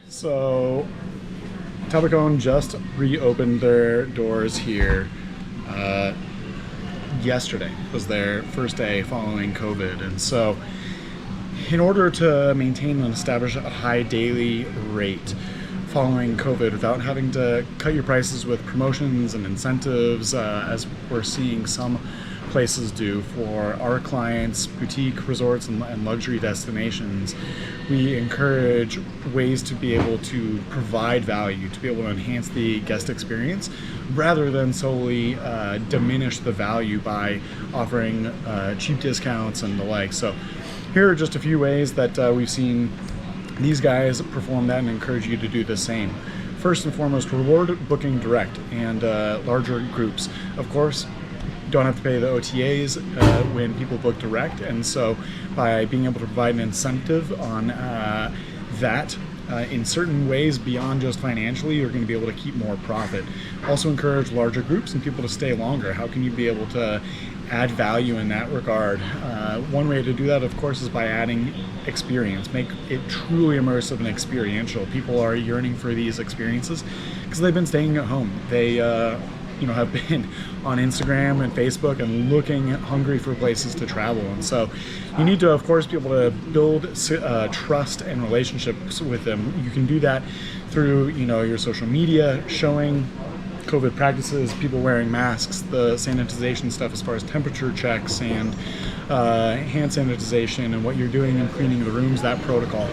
So, Tabacone just reopened their doors here. Uh, Yesterday was their first day following COVID, and so in order to maintain and establish a high daily rate following COVID without having to cut your prices with promotions and incentives, as we're seeing some places do for our clients, boutique resorts and luxury destinations, we encourage ways to be able to provide value, to be able to enhance the guest experience rather than solely diminish the value by offering cheap discounts and the like. So here are just a few ways that we've seen these guys perform that and encourage you to do the same. First and foremost, reward booking direct and larger groups. Of course, don't have to pay the OTAs when people book direct, and so by being able to provide an incentive on that in certain ways beyond just financially, you're going to be able to keep more profit. Also encourage larger groups and people to stay longer. How can you be able to add value in that regard? One way to do that, of course, is by adding experience. Make it truly immersive and experiential. People are yearning for these experiences because they've been staying at home. They have been on Instagram and Facebook and looking hungry for places to travel. And so you need to, of course, be able to build trust and relationships with them. You can do that through, your social media, showing COVID practices, people wearing masks, the sanitization stuff as far as temperature checks and hand sanitization and what you're doing in cleaning the rooms, that protocol.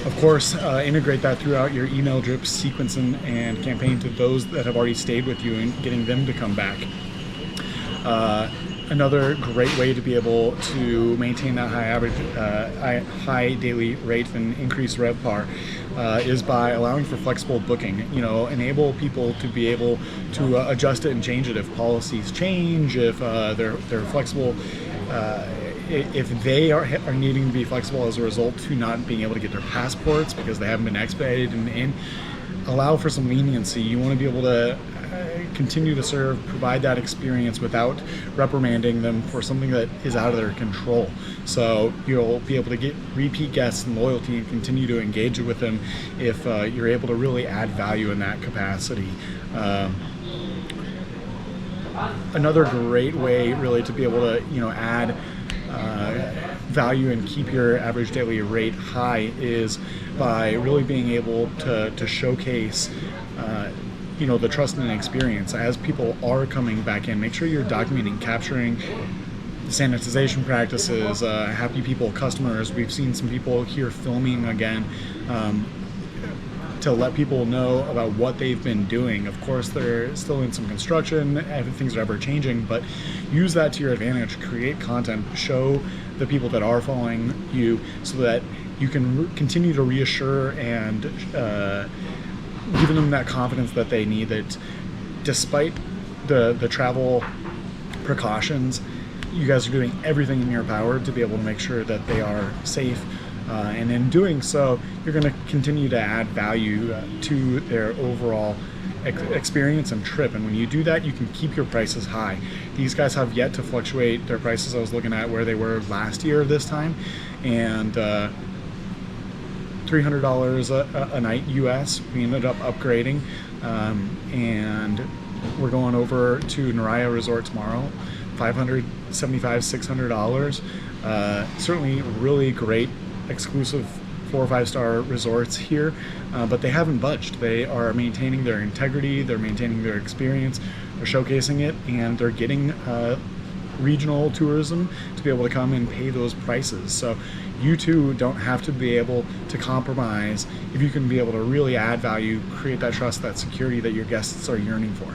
Of course, integrate that throughout your email drip sequence and campaign to those that have already stayed with you and getting them to come back. Another great way to be able to maintain that high daily rate and increase RevPAR is by allowing for flexible booking. Enable people to be able to adjust it and change it if policies change, if they're flexible. If they are needing to be flexible as a result to not being able to get their passports because they haven't been expedited and allow for some leniency. You want to be able to continue to serve, provide that experience without reprimanding them for something that is out of their control. So you'll be able to get repeat guests and loyalty and continue to engage with them if you're able to really add value in that capacity. Another great way really to be able to add value and keep your average daily rate high is by really being able to showcase the trust and experience. As people are coming back in, make sure you're documenting, capturing sanitization practices, happy people, customers. We've seen some people here filming again to let people know about what they've been doing. Of course, they're still in some construction, things are ever changing, but use that to your advantage. Create content, show the people that are following you so that you can continue to reassure and giving them that confidence that they need, that despite the travel precautions, you guys are doing everything in your power to be able to make sure that they are safe. And in doing so, you're going to continue to add value to their overall experience and trip. And when you do that, you can keep your prices high. These guys have yet to fluctuate their prices. I was looking at where they were last year this time, and $300 a night US. We ended up upgrading, and we're going over to Naraya Resort tomorrow. $575, $600. Certainly really great exclusive 4 or 5 star resorts here, but they haven't budged. They are maintaining their integrity, they're maintaining their experience, they're showcasing it, and they're getting regional tourism to be able to come and pay those prices. So you too don't have to be able to compromise if you can be able to really add value, create that trust, that security that your guests are yearning for.